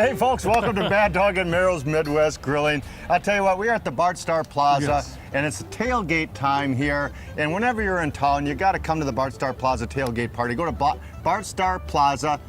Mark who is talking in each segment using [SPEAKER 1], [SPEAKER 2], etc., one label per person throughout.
[SPEAKER 1] Hey folks, welcome to Mad Dog and Merrill's Midwest Grilling. I'll tell you what, we are at the Bart Star Plaza, and it's tailgate time here. And whenever you're in town, you got to come to the Bart Star Plaza tailgate party. Go to Bart Star Plaza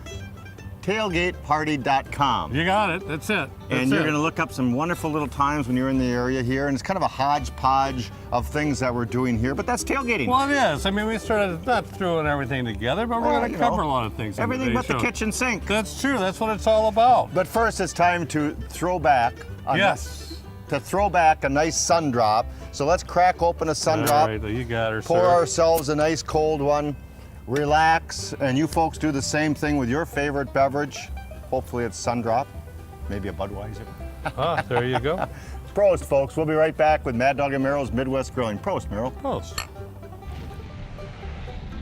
[SPEAKER 1] tailgateparty.com.
[SPEAKER 2] You got it. That's it.
[SPEAKER 1] And you're going to look up some wonderful little times when you're in the area here. And it's kind of a hodgepodge of things that we're doing here, but that's tailgating.
[SPEAKER 2] Well, it is. I mean, we started not throwing everything together, but we're going to cover a lot of things.
[SPEAKER 1] Everything but the kitchen sink.
[SPEAKER 2] That's true. That's what it's all about.
[SPEAKER 1] But first, it's time to throw back. To throw back a nice sun drop. So let's crack open a sun drop.
[SPEAKER 2] All right, you got her,
[SPEAKER 1] Pour ourselves a nice cold one. Relax, and you folks do the same thing with your favorite beverage. Hopefully it's Sundrop, maybe a Budweiser.
[SPEAKER 2] Ah, there you go.
[SPEAKER 1] Prost, folks. We'll be right back with Mad Dog and Merrill's Midwest Grilling. Prost, Merrill.
[SPEAKER 2] Prost.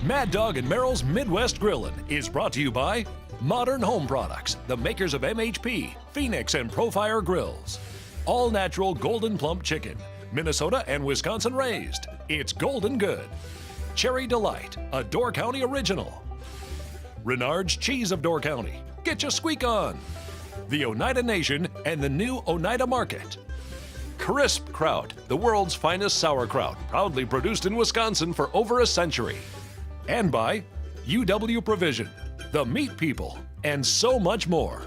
[SPEAKER 3] Mad Dog and Merrill's Midwest Grilling is brought to you by Modern Home Products, the makers of MHP, Phoenix, and Profire Grills. All natural Golden Plump Chicken, Minnesota and Wisconsin raised. It's golden good. Cherry Delight, a Door County original. Renard's Cheese of Door County. Get your squeak on. The Oneida Nation and the new Oneida Market. Crisp Kraut, the world's finest sauerkraut, proudly produced in Wisconsin for over a century. And by UW Provision, the Meat People, and so much more.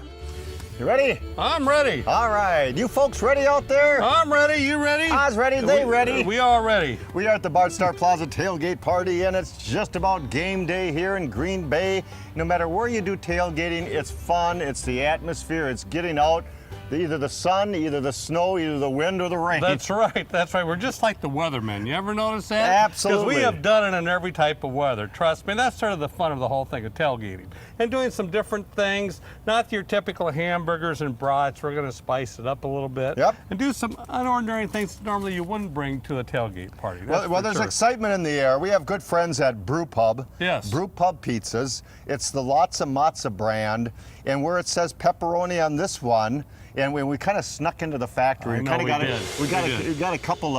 [SPEAKER 1] You ready?
[SPEAKER 2] I'm ready.
[SPEAKER 1] All right. You folks ready out there?
[SPEAKER 2] I'm ready. You ready?
[SPEAKER 1] I's ready. They ready.
[SPEAKER 2] We are ready.
[SPEAKER 1] We are at the Bart Star Plaza tailgate party, and it's just about game day here in Green Bay. No matter where you do tailgating, it's fun. It's the atmosphere. It's getting out. Either the sun, either the snow, either the wind or the rain.
[SPEAKER 2] That's right. That's right. We're just like the weathermen. You ever notice that?
[SPEAKER 1] Absolutely.
[SPEAKER 2] Because we have done it in every type of weather. Trust me. That's sort of the fun of the whole thing of tailgating. And doing some different things. Not your typical hamburgers and brats. We're going to spice it up a little bit.
[SPEAKER 1] Yep.
[SPEAKER 2] And do some unordinary things normally you wouldn't bring to a tailgate party.
[SPEAKER 1] Well, there's excitement in the air. We have good friends at Brew Pub.
[SPEAKER 2] Yes.
[SPEAKER 1] Brew Pub Pizzas. It's the Lots of Matza brand. And where it says pepperoni on this one, and we kind of snuck into the factory.
[SPEAKER 2] We got
[SPEAKER 1] a couple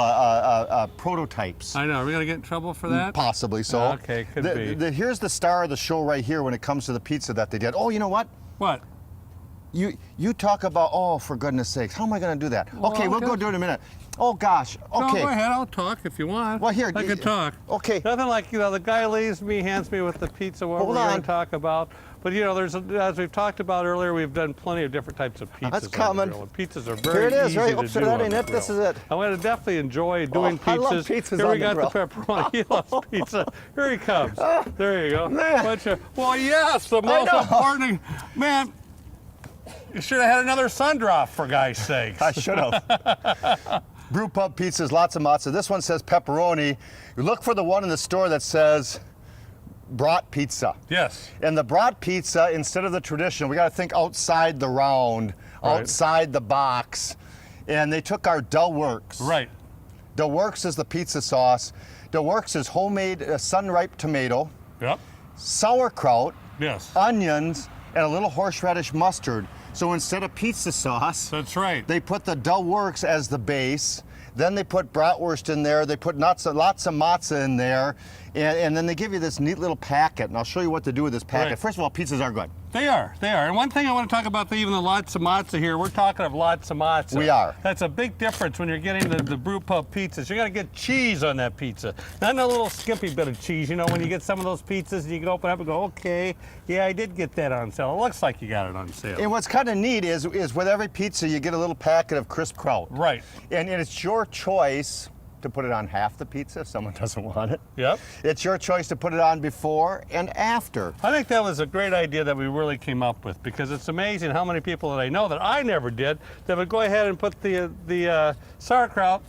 [SPEAKER 1] prototypes.
[SPEAKER 2] I know. Are we going to get in trouble for that?
[SPEAKER 1] Possibly so.
[SPEAKER 2] Okay, could be.
[SPEAKER 1] Here's the star of the show right here when it comes to the pizza that they did. Oh, you know what?
[SPEAKER 2] What?
[SPEAKER 1] You talk about, oh, for goodness sakes, how am I going to do that?
[SPEAKER 2] Well,
[SPEAKER 1] okay, we'll go do it in a minute. Oh, gosh. Okay.
[SPEAKER 2] No, go ahead. I'll talk if you want.
[SPEAKER 1] Well, here.
[SPEAKER 2] I can talk.
[SPEAKER 1] Okay.
[SPEAKER 2] Nothing like, the guy hands me with the pizza, what we're going to talk about. But, as we've talked about earlier, we've done plenty of different types of pizzas.
[SPEAKER 1] That's coming.
[SPEAKER 2] Pizzas are very easy to do.
[SPEAKER 1] Here it is, right? That ain't it. This is it.
[SPEAKER 2] I'm going to definitely enjoy doing pizzas.
[SPEAKER 1] I love pizzas.
[SPEAKER 2] Here we got the pepperoni. He loves pizza. Here he comes. There you go.
[SPEAKER 1] Man.
[SPEAKER 2] Well, yes, the most important. Man, you should have had another sun drop, for God's sakes.
[SPEAKER 1] I should have. Brew Pub Pizzas, Lots of Matza. This one says pepperoni. You look for the one in the store that says brat pizza.
[SPEAKER 2] Yes.
[SPEAKER 1] And the brat pizza, instead of the traditional, we got to think outside the round, outside the box. And they took our Del Works.
[SPEAKER 2] Right.
[SPEAKER 1] Del Works is the pizza sauce. Del Works is homemade sun-ripe tomato,
[SPEAKER 2] Yep.
[SPEAKER 1] sauerkraut,
[SPEAKER 2] Yes.
[SPEAKER 1] onions, and a little horseradish mustard. So instead of pizza sauce,
[SPEAKER 2] That's right.
[SPEAKER 1] they put the Del Works as the base. Then they put bratwurst in there. They put lots of matza in there. And then they give you this neat little packet. And I'll show you what to do with this packet.
[SPEAKER 2] Right.
[SPEAKER 1] First of all, pizzas are good.
[SPEAKER 2] They are. And one thing I want to talk about, even the Lots of Matza here, we're talking of Lots of Matza.
[SPEAKER 1] We are.
[SPEAKER 2] That's a big difference when you're getting the Brew Pub pizzas. You're going to get cheese on that pizza. Not a little skimpy bit of cheese. When you get some of those pizzas, you can open up and go, okay, yeah, I did get that on sale. It looks like you got it on sale.
[SPEAKER 1] And what's kind of neat is with every pizza, you get a little packet of crisp kraut.
[SPEAKER 2] Right.
[SPEAKER 1] And it's your choice to put it on half the pizza if someone doesn't want it.
[SPEAKER 2] Yep.
[SPEAKER 1] It's your choice to put it on before and after.
[SPEAKER 2] I think that was a great idea that we really came up with, because it's amazing how many people that I know that I never did that would go ahead and put the sauerkraut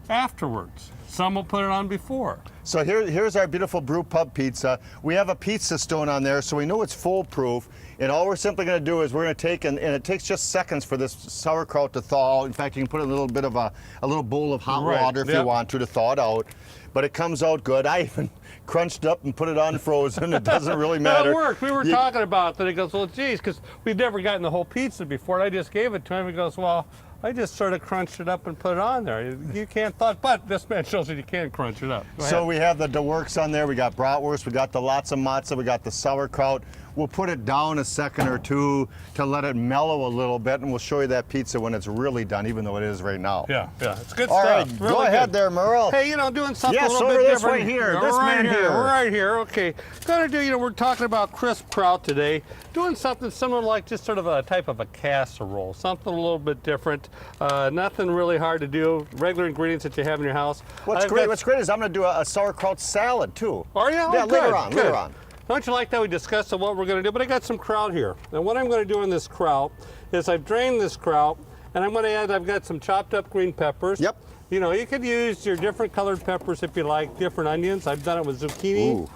[SPEAKER 2] afterwards. Some will put it on before.
[SPEAKER 1] So here's our beautiful Brew Pub pizza. We have a pizza stone on there, so we know it's foolproof. And all we're simply going to do is we're going to take, and it takes just seconds for this sauerkraut to thaw out. In fact, you can put a little bit of a little bowl of hot water if you want to thaw it out. But it comes out good. I even crunched up and put it on frozen. It doesn't really matter.
[SPEAKER 2] It worked. We were talking about that. He goes, well, geez, because we'd never gotten the whole pizza before. And I just gave it to him. He goes, well, I just sort of crunched it up and put it on there. You can't thought, but this man shows that you can crunch it up.
[SPEAKER 1] So we have the Del Works on there. We got bratwurst. We got the Lots of Matza. We got the sauerkraut. we'll put it down a second or two to let it mellow a little bit, and we'll show you that pizza when it's really done, even though it is right now.
[SPEAKER 2] Yeah, it's good
[SPEAKER 1] All
[SPEAKER 2] stuff.
[SPEAKER 1] right,
[SPEAKER 2] Really
[SPEAKER 1] go ahead
[SPEAKER 2] good.
[SPEAKER 1] there, Merle.
[SPEAKER 2] Hey, doing something
[SPEAKER 1] Yes,
[SPEAKER 2] a little
[SPEAKER 1] over
[SPEAKER 2] bit
[SPEAKER 1] this
[SPEAKER 2] different.
[SPEAKER 1] right here,
[SPEAKER 2] Yeah,
[SPEAKER 1] this
[SPEAKER 2] right
[SPEAKER 1] man here.
[SPEAKER 2] Right here, okay. Gonna do, we're talking about crisp kraut today. Doing something similar like just sort of a type of a casserole, something a little bit different. Nothing really hard to do, regular ingredients that you have in your house.
[SPEAKER 1] What's great is I'm gonna do a sauerkraut salad too.
[SPEAKER 2] Are you?
[SPEAKER 1] Yeah,
[SPEAKER 2] Oh,
[SPEAKER 1] later
[SPEAKER 2] good,
[SPEAKER 1] on,
[SPEAKER 2] good.
[SPEAKER 1] later on.
[SPEAKER 2] Don't you like that we discussed what we're going to do? But I got some kraut here. And what I'm going to do in this kraut is I've drained this kraut, and I'm going to add, I've got some chopped up green peppers.
[SPEAKER 1] Yep.
[SPEAKER 2] You could use your different colored peppers if you like, different onions. I've done it with zucchini.
[SPEAKER 1] Ooh.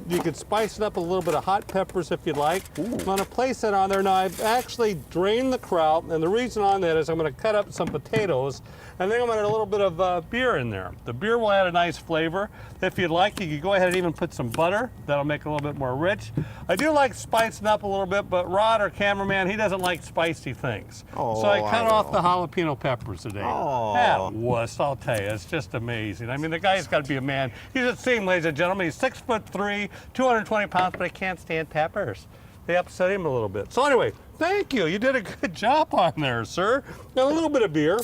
[SPEAKER 2] You could spice it up with a little bit of hot peppers if you like. I'm going to place that on there. Now I've actually drained the kraut, and the reason on that is I'm going to cut up some potatoes, and then I'm going to add a little bit of beer in there. The beer will add a nice flavor. If you'd like, you could go ahead and even put some butter. That'll make it a little bit more rich. I do like spicing up a little bit, but Rod, our cameraman, he doesn't like spicy things.
[SPEAKER 1] Oh,
[SPEAKER 2] so I cut off
[SPEAKER 1] know.
[SPEAKER 2] the jalapeno peppers today.
[SPEAKER 1] Oh.
[SPEAKER 2] That wuss, I'll tell you, it's just amazing. I mean, the guy's got to be a man. You should see him, ladies and gentlemen. He's 6'3", 220 pounds, but he can't stand peppers. They upset him a little bit. So anyway, thank you. You did a good job on there, sir. Now, a little bit of beer.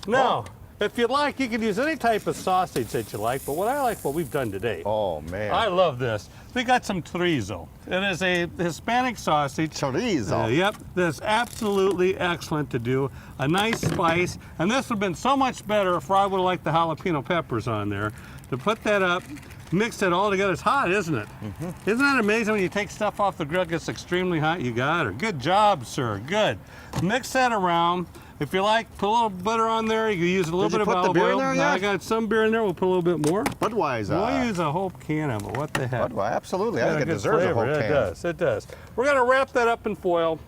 [SPEAKER 2] Now, if you'd like, you can use any type of sausage that you like, but what I like what we've done today.
[SPEAKER 1] Oh man.
[SPEAKER 2] I love this. We got some chorizo. It is a Hispanic sausage.
[SPEAKER 1] Chorizo.
[SPEAKER 2] Yep, that's absolutely excellent to do. A nice spice, and this would have been so much better if I would have liked the jalapeno peppers on there. To put that up, mix it all together. It's hot, isn't it? Mm-hmm. Isn't that amazing when you take stuff off the grill, it gets extremely hot? You got her. Good job, sir. Good. Mix that around. If you like, put a little butter on there. You can use a little bit of olive
[SPEAKER 1] beer in
[SPEAKER 2] oil.
[SPEAKER 1] there
[SPEAKER 2] Now,
[SPEAKER 1] yet?
[SPEAKER 2] I got some beer in there. We'll put a little bit more.
[SPEAKER 1] Budweiser.
[SPEAKER 2] We'll use a whole can of it. What the heck?
[SPEAKER 1] Budweiser, absolutely. I
[SPEAKER 2] Got
[SPEAKER 1] think
[SPEAKER 2] a
[SPEAKER 1] it
[SPEAKER 2] good
[SPEAKER 1] deserves a whole
[SPEAKER 2] flavor.
[SPEAKER 1] can.
[SPEAKER 2] It does. It does. We're going to wrap that up in foil,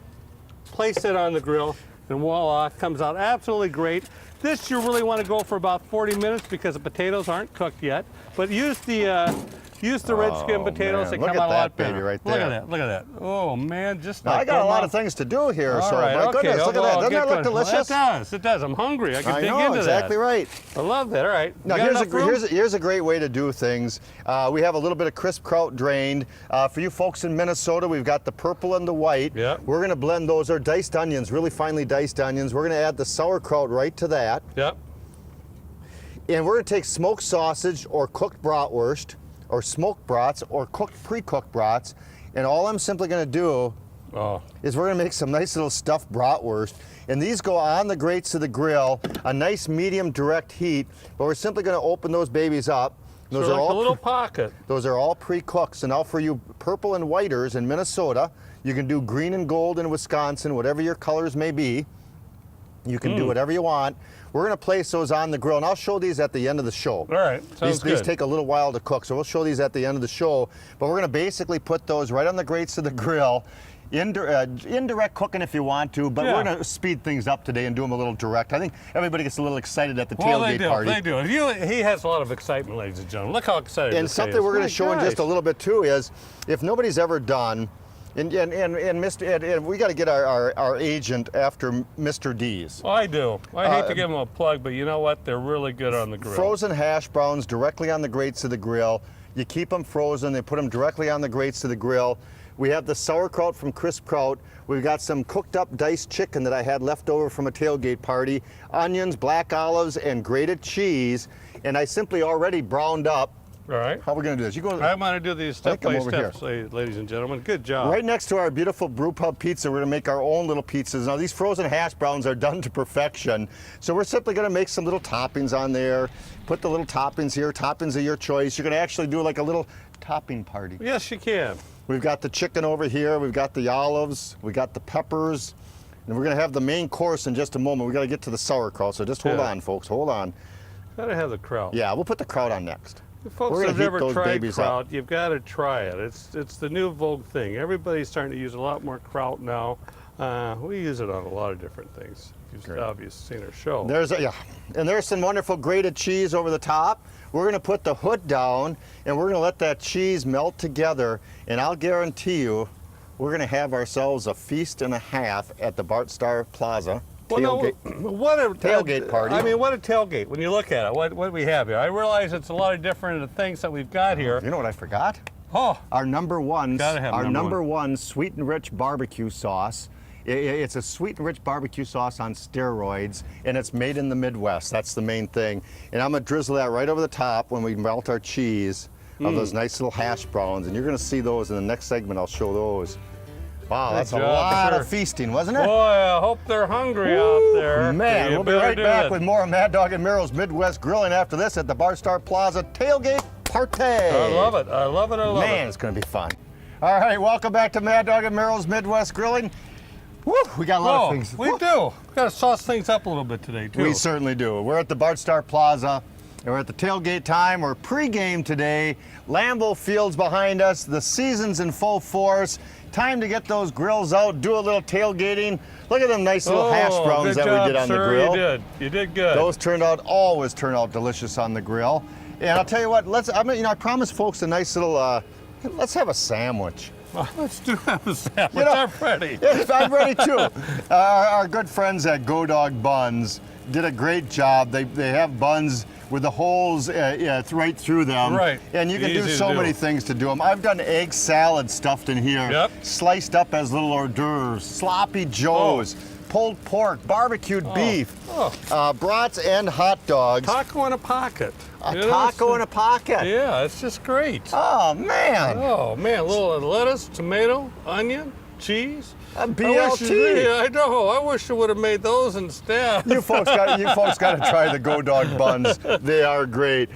[SPEAKER 2] place it on the grill, and voila, it comes out absolutely great. This you really want to go for about 40 minutes because the potatoes aren't cooked yet. But use the red skin potatoes.
[SPEAKER 1] man.
[SPEAKER 2] They
[SPEAKER 1] Look
[SPEAKER 2] come
[SPEAKER 1] at
[SPEAKER 2] out a
[SPEAKER 1] that
[SPEAKER 2] lot
[SPEAKER 1] baby
[SPEAKER 2] better.
[SPEAKER 1] right
[SPEAKER 2] Look at
[SPEAKER 1] there.
[SPEAKER 2] that. Look at that. Oh man, just
[SPEAKER 1] Now,
[SPEAKER 2] like
[SPEAKER 1] I got a
[SPEAKER 2] that
[SPEAKER 1] lot
[SPEAKER 2] mouth-
[SPEAKER 1] of things to do here,
[SPEAKER 2] All
[SPEAKER 1] so
[SPEAKER 2] right,
[SPEAKER 1] my
[SPEAKER 2] okay,
[SPEAKER 1] goodness, look at that.
[SPEAKER 2] well,
[SPEAKER 1] Doesn't
[SPEAKER 2] get
[SPEAKER 1] that look
[SPEAKER 2] going.
[SPEAKER 1] delicious?
[SPEAKER 2] It does. It does. I'm hungry. I can
[SPEAKER 1] I
[SPEAKER 2] dig
[SPEAKER 1] know,
[SPEAKER 2] into
[SPEAKER 1] exactly
[SPEAKER 2] that.
[SPEAKER 1] right.
[SPEAKER 2] I love that. All right.
[SPEAKER 1] Now
[SPEAKER 2] You got enough room?
[SPEAKER 1] here's a great way to do things. We have a little bit of crisp kraut drained. For you folks in Minnesota, we've got the purple and the white.
[SPEAKER 2] Yeah.
[SPEAKER 1] We're gonna blend those. They're diced onions, really finely diced onions. We're gonna add the sauerkraut right to that.
[SPEAKER 2] Yep.
[SPEAKER 1] And we're gonna take smoked sausage or cooked bratwurst or smoked brats or pre-cooked brats. And all I'm simply gonna do
[SPEAKER 2] Oh.
[SPEAKER 1] is we're gonna make some nice little stuffed bratwurst. And these go on the grates of the grill, a nice medium direct heat, but we're simply gonna open those babies up. Those
[SPEAKER 2] So
[SPEAKER 1] are
[SPEAKER 2] like
[SPEAKER 1] all
[SPEAKER 2] a little pocket.
[SPEAKER 1] those are all pre-cooked. So now for you purple and whiters in Minnesota, you can do green and gold in Wisconsin, whatever your colors may be. You can do whatever you want. We're gonna place those on the grill, and I'll show these at the end of the show.
[SPEAKER 2] All right. Sounds
[SPEAKER 1] These
[SPEAKER 2] good.
[SPEAKER 1] take a little while to cook, so we'll show these at the end of the show. But we're gonna basically put those right on the grates of the grill. Indirect cooking if you want to, but
[SPEAKER 2] Yeah.
[SPEAKER 1] we're gonna speed things up today and do them a little direct. I think everybody gets a little excited at the
[SPEAKER 2] Well,
[SPEAKER 1] tailgate
[SPEAKER 2] they do.
[SPEAKER 1] party.
[SPEAKER 2] They do. He has a lot of excitement, ladies and gentlemen. Look how excited
[SPEAKER 1] And
[SPEAKER 2] this
[SPEAKER 1] something
[SPEAKER 2] is.
[SPEAKER 1] we're going
[SPEAKER 2] My
[SPEAKER 1] to show in just a
[SPEAKER 2] gosh.
[SPEAKER 1] little bit too is, if nobody's ever done, and we got to get our agent after Mr. D's.
[SPEAKER 2] I do. I hate to give them a plug, but you know what? They're really good on the grill.
[SPEAKER 1] Frozen hash browns directly on the grates of the grill. You keep them frozen. They put them directly on the grates of the grill. We have the sauerkraut from Crisp Kraut. We've got some cooked up diced chicken that I had left over from a tailgate party, onions, black olives, and grated cheese. And I simply already browned up.
[SPEAKER 2] All right.
[SPEAKER 1] How are we going to do this? You go.
[SPEAKER 2] I'm going to do these step
[SPEAKER 1] come
[SPEAKER 2] by
[SPEAKER 1] over
[SPEAKER 2] step, ladies and gentlemen. Good job.
[SPEAKER 1] Right next to our beautiful brew pub pizza, we're gonna make our own little pizzas. Now these frozen hash browns are done to perfection. So we're simply gonna make some little toppings on there. Put the little toppings here, toppings of your choice. You're gonna actually do like a little topping party.
[SPEAKER 2] Yes, you can.
[SPEAKER 1] We've got the chicken over here, we've got the olives, we got the peppers, and we're gonna have the main course in just a moment. We gotta get to the sauerkraut, so just hold
[SPEAKER 2] Yeah.
[SPEAKER 1] on, folks, hold on.
[SPEAKER 2] Gotta have the kraut.
[SPEAKER 1] Yeah, we'll put the kraut on next.
[SPEAKER 2] If folks
[SPEAKER 1] We're gonna
[SPEAKER 2] have
[SPEAKER 1] heat
[SPEAKER 2] never
[SPEAKER 1] those
[SPEAKER 2] tried
[SPEAKER 1] babies up.
[SPEAKER 2] kraut, you've got to try it. It's the new vogue thing. Everybody's starting to use a lot more kraut now. We use it on a lot of different things. You've obviously seen our show.
[SPEAKER 1] And there's some wonderful grated cheese over the top. We're gonna put the hood down and we're gonna let that cheese melt together, and I'll guarantee you we're gonna have ourselves a feast and a half at the Bart Star Plaza tailgate.
[SPEAKER 2] What a
[SPEAKER 1] tailgate party.
[SPEAKER 2] I mean, what a tailgate when you look at it. What we have here. I realize it's a lot of different things that we've got here.
[SPEAKER 1] You know what I forgot?
[SPEAKER 2] Oh,
[SPEAKER 1] Our number one,
[SPEAKER 2] Gotta have
[SPEAKER 1] our
[SPEAKER 2] number
[SPEAKER 1] number one sweet and rich barbecue sauce. It's a sweet and rich barbecue sauce on steroids, and it's made in the Midwest. That's the main thing. And I'm gonna drizzle that right over the top when we melt our cheese of those nice little hash browns, and you're gonna see those in the next segment. I'll show those. Wow, that's a
[SPEAKER 2] job,
[SPEAKER 1] lot
[SPEAKER 2] sir.
[SPEAKER 1] of feasting, wasn't it?
[SPEAKER 2] boy, I hope they're hungry out there.
[SPEAKER 1] Man,
[SPEAKER 2] You
[SPEAKER 1] we'll be
[SPEAKER 2] better
[SPEAKER 1] right
[SPEAKER 2] do
[SPEAKER 1] back
[SPEAKER 2] it.
[SPEAKER 1] with more of Mad Dog and Merrill's Midwest Grilling after this at the Bar Star Plaza Tailgate Party.
[SPEAKER 2] I love it. I love it. I love
[SPEAKER 1] Man,
[SPEAKER 2] it.
[SPEAKER 1] it's going to be fun. All right, welcome back to Mad Dog and Merrill's Midwest Grilling. Woo, we got a lot of things.
[SPEAKER 2] We
[SPEAKER 1] Woo.
[SPEAKER 2] do. We got to sauce things up a little bit today, too.
[SPEAKER 1] We certainly do. We're at the Bar Star Plaza. And we're at the tailgate time. We're pre-game today. Lambeau Field's behind us. The season's in full force. Time to get those grills out, do a little tailgating. Look at them nice little hash browns
[SPEAKER 2] good
[SPEAKER 1] that
[SPEAKER 2] job,
[SPEAKER 1] we did on
[SPEAKER 2] sir.
[SPEAKER 1] the grill.
[SPEAKER 2] You did. You did good.
[SPEAKER 1] Those always turn out delicious on the grill. And I'll tell you what, I promised folks a nice little, let's have a sandwich.
[SPEAKER 2] Let's do have a sandwich.
[SPEAKER 1] You know-
[SPEAKER 2] I'm ready.
[SPEAKER 1] Yes, I'm ready too. Our good friends at Go Dog Buns did a great job. They have buns with the holes right through them.
[SPEAKER 2] Right.
[SPEAKER 1] And you can
[SPEAKER 2] Easy
[SPEAKER 1] do
[SPEAKER 2] to
[SPEAKER 1] so
[SPEAKER 2] do.
[SPEAKER 1] many things to do them. I've done egg salad stuffed in here,
[SPEAKER 2] Yep.
[SPEAKER 1] sliced up as little hors d'oeuvres, sloppy joes, pulled pork, barbecued beef, brats and hot dogs.
[SPEAKER 2] Taco in a pocket.
[SPEAKER 1] A
[SPEAKER 2] You know,
[SPEAKER 1] taco in a pocket.
[SPEAKER 2] Yeah, it's just great.
[SPEAKER 1] Oh man.
[SPEAKER 2] Oh, man, a little lettuce, tomato, onion, cheese.
[SPEAKER 1] A
[SPEAKER 2] I wish
[SPEAKER 1] BLT.
[SPEAKER 2] yeah, I know. I wish I would have made those instead.
[SPEAKER 1] You folks got to try the Go Dog buns. They are great.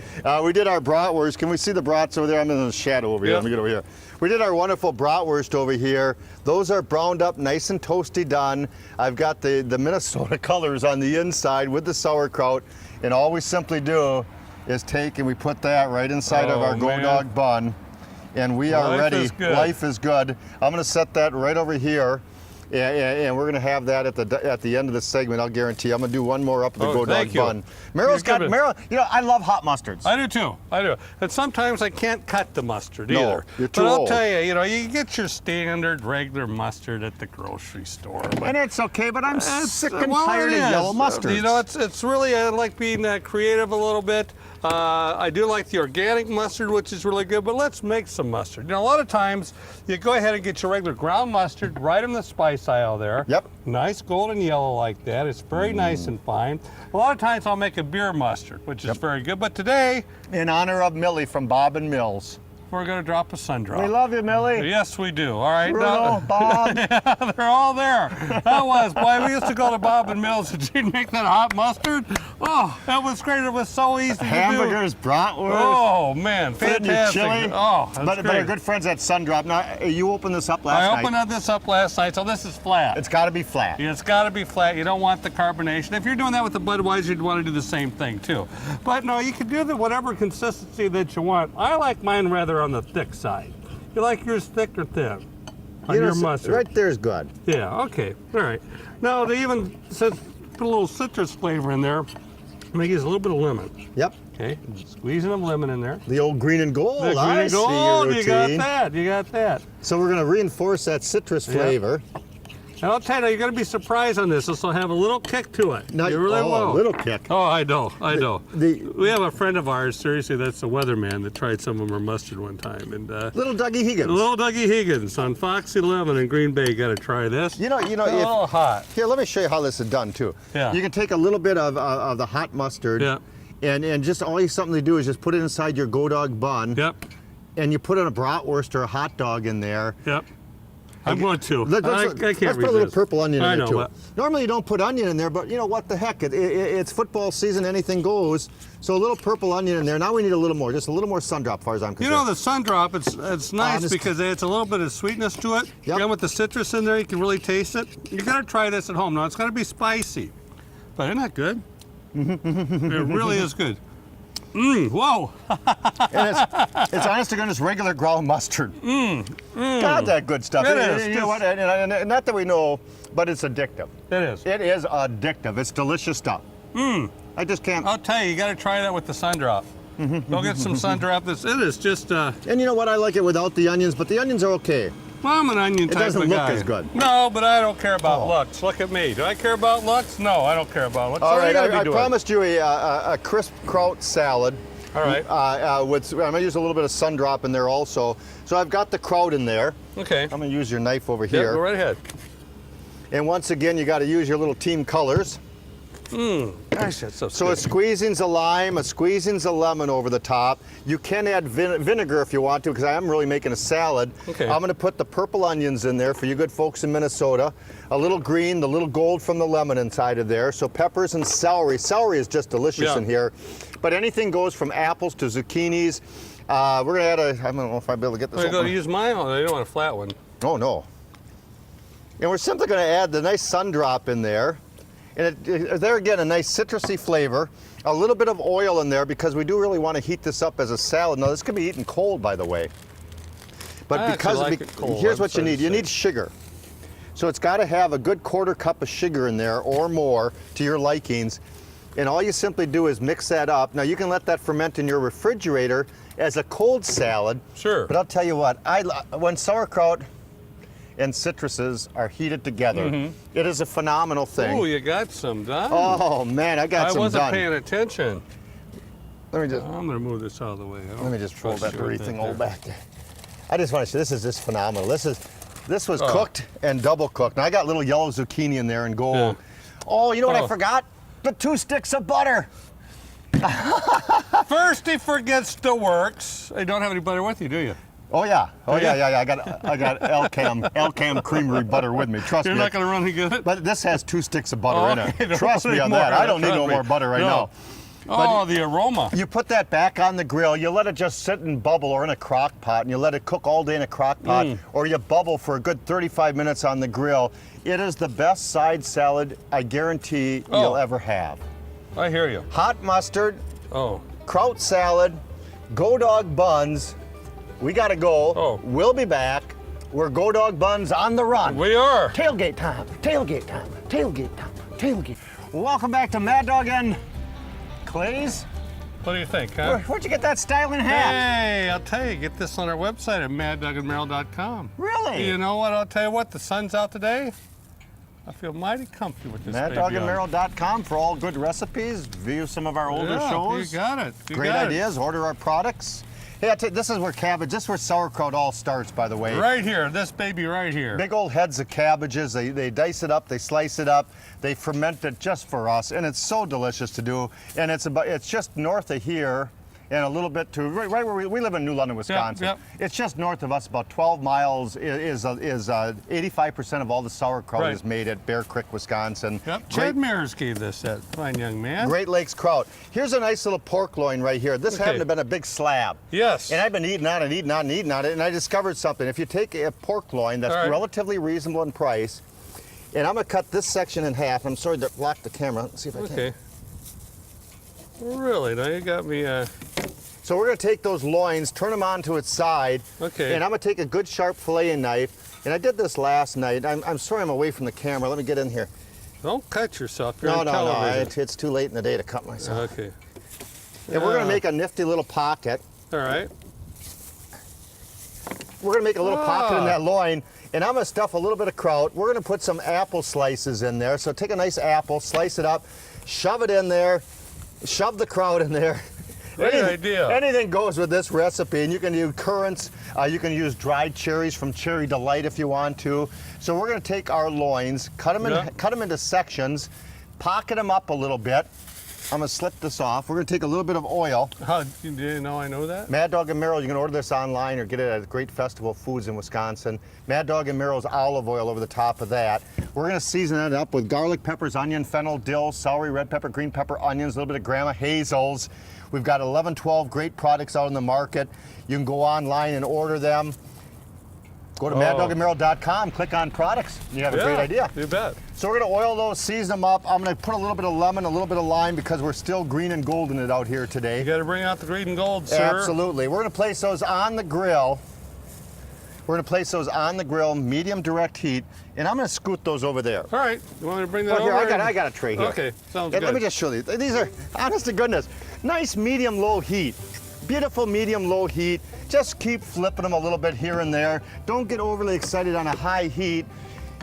[SPEAKER 1] We did our bratwurst. Can we see the brats over there? I'm in the shadow over here.
[SPEAKER 2] Yeah.
[SPEAKER 1] Let me get over here. We did our wonderful bratwurst over here. Those are browned up, nice and toasty done. I've got the Minnesota colors on the inside with the sauerkraut, and all we simply do is take and we put that right inside of
[SPEAKER 2] Oh,
[SPEAKER 1] our Go
[SPEAKER 2] man.
[SPEAKER 1] Dog bun, and we are
[SPEAKER 2] Life
[SPEAKER 1] ready.
[SPEAKER 2] is good.
[SPEAKER 1] Life is good. I'm going to set that right over here. And we're going to have that at the end of the segment. I'll guarantee. I'm going to do one more up at the Go Dog
[SPEAKER 2] thank you.
[SPEAKER 1] bun. Merrill's got
[SPEAKER 2] You're good.
[SPEAKER 1] Merrill. You know, I love hot mustards.
[SPEAKER 2] I do too. I do. And sometimes I can't cut the mustard
[SPEAKER 1] No,
[SPEAKER 2] either.
[SPEAKER 1] you're too
[SPEAKER 2] but I'll
[SPEAKER 1] old.
[SPEAKER 2] tell you, you get your standard regular mustard at the grocery store. But
[SPEAKER 1] And it's okay, but I'm sick and
[SPEAKER 2] well,
[SPEAKER 1] tired
[SPEAKER 2] it
[SPEAKER 1] of
[SPEAKER 2] is.
[SPEAKER 1] yellow mustards.
[SPEAKER 2] You know, it's really, I like being creative a little bit. I do like the organic mustard, which is really good, but let's make some mustard. You know, a lot of times you go ahead and get your regular ground mustard right in the spice aisle there.
[SPEAKER 1] Yep.
[SPEAKER 2] Nice golden yellow like that. It's very nice and fine. A lot of times I'll make a beer mustard, which is very good, but today
[SPEAKER 1] In honor of Millie from Bob and Mills.
[SPEAKER 2] we're going to drop a sun drop.
[SPEAKER 1] We love you, Millie.
[SPEAKER 2] Yes, we do. All right.
[SPEAKER 1] Bruno, Bob.
[SPEAKER 2] They're all there. That was, boy, we used to go to Bob and Mills and she'd make that hot mustard. Oh, that was great. It was so easy to do.
[SPEAKER 1] Hamburgers, bratwurst.
[SPEAKER 2] Oh, man,
[SPEAKER 1] Put it in your
[SPEAKER 2] fantastic.
[SPEAKER 1] chili.
[SPEAKER 2] Oh, that's
[SPEAKER 1] but
[SPEAKER 2] great.
[SPEAKER 1] our good friends at Sundrop. Now, you opened this up last
[SPEAKER 2] I
[SPEAKER 1] night.
[SPEAKER 2] opened this up last night, so this is flat.
[SPEAKER 1] It's got to be flat.
[SPEAKER 2] It's got to be flat. You don't want the carbonation. If you're doing that with the Budweiser, you'd want to do the same thing too. But no, you can do whatever consistency that you want. I like mine rather on the thick side. You like yours thick or thin? On your mustard.
[SPEAKER 1] Right there's good.
[SPEAKER 2] Yeah, okay, all right. Now, they even put a little citrus flavor in there. I'm gonna use a little bit of lemon.
[SPEAKER 1] Yep.
[SPEAKER 2] Okay, squeezing of lemon in there.
[SPEAKER 1] The old green and gold.
[SPEAKER 2] The green
[SPEAKER 1] I
[SPEAKER 2] and
[SPEAKER 1] see
[SPEAKER 2] gold,
[SPEAKER 1] your
[SPEAKER 2] you got
[SPEAKER 1] routine.
[SPEAKER 2] that, you got that.
[SPEAKER 1] So we're going to reinforce that citrus flavor.
[SPEAKER 2] And I'll tell you, you're gonna be surprised on this. This will have a little kick to it.
[SPEAKER 1] Now,
[SPEAKER 2] You really will.
[SPEAKER 1] a little kick.
[SPEAKER 2] Oh, I know, I know.
[SPEAKER 1] the-
[SPEAKER 2] We have a friend of ours, seriously, that's a weatherman that tried some of our mustard one time. And
[SPEAKER 1] Little Dougie Higgins.
[SPEAKER 2] little Dougie Higgins on Fox 11 in Green Bay, got to try this.
[SPEAKER 1] You know,
[SPEAKER 2] It's a little hot.
[SPEAKER 1] Here, let me show you how this is done too.
[SPEAKER 2] Yeah.
[SPEAKER 1] You can take a little bit of the hot mustard.
[SPEAKER 2] Yeah.
[SPEAKER 1] And just all you something to do is just put it inside your Go Dog bun.
[SPEAKER 2] Yep,
[SPEAKER 1] And you put in a bratwurst or a hot dog in there.
[SPEAKER 2] yep. I'm going to.
[SPEAKER 1] Let's
[SPEAKER 2] I can't
[SPEAKER 1] put a little
[SPEAKER 2] resist.
[SPEAKER 1] purple onion
[SPEAKER 2] I
[SPEAKER 1] in there
[SPEAKER 2] know,
[SPEAKER 1] too.
[SPEAKER 2] but-
[SPEAKER 1] Normally you don't put onion in there, but you know what the heck? It's football season, anything goes. So a little purple onion in there. Now we need a little more, just a little more Sundrop, as far as I'm
[SPEAKER 2] You
[SPEAKER 1] concerned.
[SPEAKER 2] know, the sun drop, it's nice
[SPEAKER 1] Honest.
[SPEAKER 2] because it adds a little bit of sweetness to it.
[SPEAKER 1] Yep.
[SPEAKER 2] And with the citrus in there, you can really taste it. You got to try this at home. Now, it's going to be spicy, but isn't that good? It really is good. Whoa.
[SPEAKER 1] And it's honest to goodness regular ground mustard. God, that good stuff.
[SPEAKER 2] It is.
[SPEAKER 1] You know what? And not that we know, but it's addictive.
[SPEAKER 2] It is.
[SPEAKER 1] It is addictive. It's delicious stuff. I just can't.
[SPEAKER 2] I'll tell you got to try that with the sun drop. Go get some sun drop. It is just,
[SPEAKER 1] And you know what? I like it without the onions, but the onions are okay.
[SPEAKER 2] well, I'm an onion type
[SPEAKER 1] doesn't
[SPEAKER 2] of
[SPEAKER 1] look
[SPEAKER 2] guy.
[SPEAKER 1] as good.
[SPEAKER 2] No, but I don't care about
[SPEAKER 1] Oh.
[SPEAKER 2] looks. Look at me. Do I care about looks? No, I don't care about looks.
[SPEAKER 1] All
[SPEAKER 2] So you
[SPEAKER 1] right,
[SPEAKER 2] gotta be
[SPEAKER 1] I
[SPEAKER 2] doing.
[SPEAKER 1] promised you a crisp kraut salad.
[SPEAKER 2] All right.
[SPEAKER 1] I'm gonna use a little bit of sun drop in there also. So I've got the kraut in there.
[SPEAKER 2] Okay.
[SPEAKER 1] I'm gonna use your knife over
[SPEAKER 2] Yeah,
[SPEAKER 1] here.
[SPEAKER 2] go right ahead.
[SPEAKER 1] And once again, you gotta use your little team colors.
[SPEAKER 2] Gosh, that's so
[SPEAKER 1] So a squeezing's a lime, a squeezing's a lemon over the top. You can add vinegar if you want to, because I am really making a salad.
[SPEAKER 2] Okay.
[SPEAKER 1] I'm gonna put the purple onions in there for you good folks in Minnesota. A little green, the little gold from the lemon inside of there. So peppers and celery. Celery is just delicious
[SPEAKER 2] Yeah.
[SPEAKER 1] in here. But anything goes from apples to zucchinis. We're gonna add I don't know if I'll be able to get this
[SPEAKER 2] I'm going
[SPEAKER 1] open.
[SPEAKER 2] to use mine. Oh, I don't want a flat one.
[SPEAKER 1] Oh no. And we're simply gonna add the nice sun drop in there. And there again, a nice citrusy flavor. A little bit of oil in there because we do really want to heat this up as a salad. Now this can be eaten cold, by the way. But
[SPEAKER 2] I
[SPEAKER 1] because
[SPEAKER 2] actually like it cold,
[SPEAKER 1] here's
[SPEAKER 2] I'm
[SPEAKER 1] what you
[SPEAKER 2] sorry
[SPEAKER 1] need.
[SPEAKER 2] to
[SPEAKER 1] You
[SPEAKER 2] say.
[SPEAKER 1] need sugar. So it's got to have a good 1/4 cup of sugar in there or more to your likings. And all you simply do is mix that up. Now you can let that ferment in your refrigerator as a cold salad.
[SPEAKER 2] Sure.
[SPEAKER 1] But I'll tell you what, when sauerkraut and citruses are heated together, it is a phenomenal thing.
[SPEAKER 2] Oh, you got some done.
[SPEAKER 1] Oh man, I got
[SPEAKER 2] I
[SPEAKER 1] some
[SPEAKER 2] wasn't
[SPEAKER 1] done.
[SPEAKER 2] paying attention.
[SPEAKER 1] Let me just
[SPEAKER 2] I'm going to move this out of the way.
[SPEAKER 1] let me just roll that dirty thing all
[SPEAKER 2] over.
[SPEAKER 1] back there. I just want to say this is just phenomenal. This was
[SPEAKER 2] Oh.
[SPEAKER 1] cooked and double cooked. Now I got little yellow zucchini in there and gold.
[SPEAKER 2] Yeah.
[SPEAKER 1] Oh, you know what I
[SPEAKER 2] Oh.
[SPEAKER 1] forgot? The 2 sticks of butter.
[SPEAKER 2] First, he forgets the works. You don't have any butter with you, do you?
[SPEAKER 1] Oh yeah. Oh
[SPEAKER 2] yeah?
[SPEAKER 1] yeah. I got Elcam creamery butter with me. Trust
[SPEAKER 2] You're
[SPEAKER 1] me.
[SPEAKER 2] not going to run any good?
[SPEAKER 1] But this has 2 sticks of butter in
[SPEAKER 2] Okay,
[SPEAKER 1] it.
[SPEAKER 2] don't
[SPEAKER 1] Trust
[SPEAKER 2] put
[SPEAKER 1] me
[SPEAKER 2] any
[SPEAKER 1] on
[SPEAKER 2] more
[SPEAKER 1] that.
[SPEAKER 2] in
[SPEAKER 1] I
[SPEAKER 2] it,
[SPEAKER 1] don't need
[SPEAKER 2] trust
[SPEAKER 1] no
[SPEAKER 2] me.
[SPEAKER 1] more butter right
[SPEAKER 2] No.
[SPEAKER 1] now.
[SPEAKER 2] Oh, the aroma.
[SPEAKER 1] You put that back on the grill, you let it just sit and bubble or in a crock pot, and you let it cook all day in a crock pot, or you bubble for a good 35 minutes on the grill. It is the best side salad I guarantee you'll ever have.
[SPEAKER 2] I hear you.
[SPEAKER 1] Hot mustard,
[SPEAKER 2] Oh,
[SPEAKER 1] kraut salad, Go Dog buns. We gotta go.
[SPEAKER 2] Oh.
[SPEAKER 1] We'll be back. We're Go Dog buns on the run.
[SPEAKER 2] we are.
[SPEAKER 1] Tailgate time, tailgate time, tailgate time, tailgate. Welcome back to Mad Dog and Clay's.
[SPEAKER 2] What do you think, huh?
[SPEAKER 1] Where'd you get that styling hat?
[SPEAKER 2] Hey, I'll tell you, get this on our website at maddogandmerrill.com.
[SPEAKER 1] Really?
[SPEAKER 2] You know what? I'll tell you what, the sun's out today. I feel mighty comfy with this baby on.
[SPEAKER 1] MaddDogAndMerrill.com for all good recipes. View some of our older
[SPEAKER 2] Yeah,
[SPEAKER 1] shows.
[SPEAKER 2] you got it. You
[SPEAKER 1] Great
[SPEAKER 2] got it.
[SPEAKER 1] ideas. Order our products. Hey, this is where this is where sauerkraut all starts, by the way.
[SPEAKER 2] Right here, this baby right here.
[SPEAKER 1] Big old heads of cabbages. They dice it up, they slice it up, they ferment it just for us, and it's so delicious to do. And it's just north of here, and a little bit to right where we live in New London, Wisconsin.
[SPEAKER 2] yep.
[SPEAKER 1] It's just north of us, about 12 miles. Is 85% of all the sauerkraut
[SPEAKER 2] Right.
[SPEAKER 1] is made at Bear Creek, Wisconsin.
[SPEAKER 2] Yep, Chad Mears gave this, that fine young man.
[SPEAKER 1] Great Lakes kraut. Here's a nice little pork loin right here. This
[SPEAKER 2] Okay.
[SPEAKER 1] happened to have been a big slab.
[SPEAKER 2] Yes.
[SPEAKER 1] And I've been eating on it, and I discovered something. If you take a pork loin that's
[SPEAKER 2] All right.
[SPEAKER 1] relatively reasonable in price, and I'm gonna cut this section in half. I'm sorry to block the camera. Let's see if I can.
[SPEAKER 2] Okay. Really? Now you got me.
[SPEAKER 1] So we're gonna take those loins, turn them onto its side.
[SPEAKER 2] Okay.
[SPEAKER 1] And I'm gonna take a good sharp filleting knife. And I did this last night. I'm sorry I'm away from the camera. Let me get in here.
[SPEAKER 2] Don't cut yourself. You're
[SPEAKER 1] No,
[SPEAKER 2] on
[SPEAKER 1] no,
[SPEAKER 2] television.
[SPEAKER 1] it's too late in the day to cut myself.
[SPEAKER 2] Okay.
[SPEAKER 1] And we're gonna make a nifty little pocket.
[SPEAKER 2] All right.
[SPEAKER 1] We're gonna make a little pocket in that loin, and I'm gonna stuff a little bit of kraut. We're gonna put some apple slices in there. So take a nice apple, slice it up, shove it in there, shove the kraut in there.
[SPEAKER 2] Great idea.
[SPEAKER 1] Anything goes with this recipe, and you can use currants. You can use dried cherries from Cherry Delight if you want to. So we're gonna take our loins, cut them into sections, pocket them up a little bit. I'm gonna slip this off. We're gonna take a little bit of oil.
[SPEAKER 2] How do you know I know that?
[SPEAKER 1] Mad Dog and Merrill, you can order this online or get it at a great festival of foods in Wisconsin. Mad Dog and Merrill's olive oil over the top of that. We're gonna season it up with garlic, peppers, onion, fennel, dill, celery, red pepper, green pepper, onions, a little bit of Grandma Hazel's. We've got 11, 12 great products out in the market. You can go online and order them. Go to maddogandmerrill.com, click on products. You have a great idea.
[SPEAKER 2] You bet.
[SPEAKER 1] So we're gonna oil those, season them up. I'm gonna put a little bit of lemon, a little bit of lime because we're still green and golden it out here today.
[SPEAKER 2] You got to bring out the green and gold, sir.
[SPEAKER 1] Absolutely. We're gonna place those on the grill. We're gonna place those on the grill, medium direct heat, and I'm gonna scoot those over there.
[SPEAKER 2] All right. You want me to bring that
[SPEAKER 1] Oh, here,
[SPEAKER 2] over?
[SPEAKER 1] I got a tray here.
[SPEAKER 2] Okay. Sounds
[SPEAKER 1] And
[SPEAKER 2] good.
[SPEAKER 1] let me just show you. These are, honest to goodness, nice medium low heat. Beautiful medium low heat. Just keep flipping them a little bit here and there. Don't get overly excited on a high heat.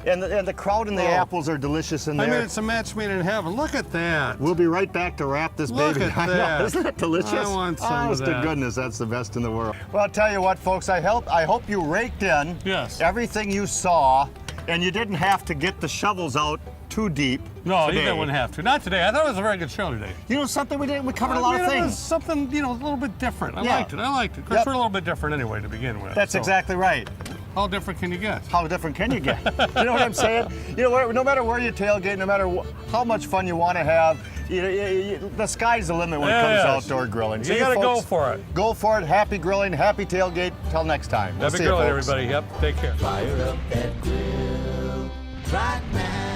[SPEAKER 1] And the kraut and the apples are delicious in
[SPEAKER 2] I
[SPEAKER 1] there.
[SPEAKER 2] mean, it's a match made in heaven. Look at that.
[SPEAKER 1] We'll be right back to wrap this
[SPEAKER 2] Look
[SPEAKER 1] baby.
[SPEAKER 2] at
[SPEAKER 1] I know.
[SPEAKER 2] that.
[SPEAKER 1] Isn't that delicious?
[SPEAKER 2] I want some of
[SPEAKER 1] Honest to
[SPEAKER 2] that.
[SPEAKER 1] goodness, that's the best in the world. Well, I'll tell you what, folks, I hope you raked in
[SPEAKER 2] Yes.
[SPEAKER 1] everything you saw, and you didn't have to get the shovels out too deep.
[SPEAKER 2] No,
[SPEAKER 1] today.
[SPEAKER 2] you wouldn't have to. Not today. I thought it was a very good show today.
[SPEAKER 1] You know something we did? We covered a lot of
[SPEAKER 2] It was
[SPEAKER 1] things.
[SPEAKER 2] something, you know, a little bit different. I
[SPEAKER 1] Yeah.
[SPEAKER 2] liked it. I liked it. Of course,
[SPEAKER 1] Yep.
[SPEAKER 2] we're a little bit different anyway to begin with.
[SPEAKER 1] That's
[SPEAKER 2] so
[SPEAKER 1] exactly right.
[SPEAKER 2] How different can you get?
[SPEAKER 1] How different can you get? You know what I'm saying? You know, no matter where you tailgate, no matter how much fun you want to have, the sky's the limit when it comes
[SPEAKER 2] Yes.
[SPEAKER 1] to outdoor grilling.
[SPEAKER 2] You gotta go for it.
[SPEAKER 1] Go for it. Happy grilling, happy tailgate. Till next time. We'll
[SPEAKER 2] Happy
[SPEAKER 1] see you,
[SPEAKER 2] grilling,
[SPEAKER 1] folks.
[SPEAKER 2] everybody. Yep. Take care.
[SPEAKER 4] Fire up that grill right now.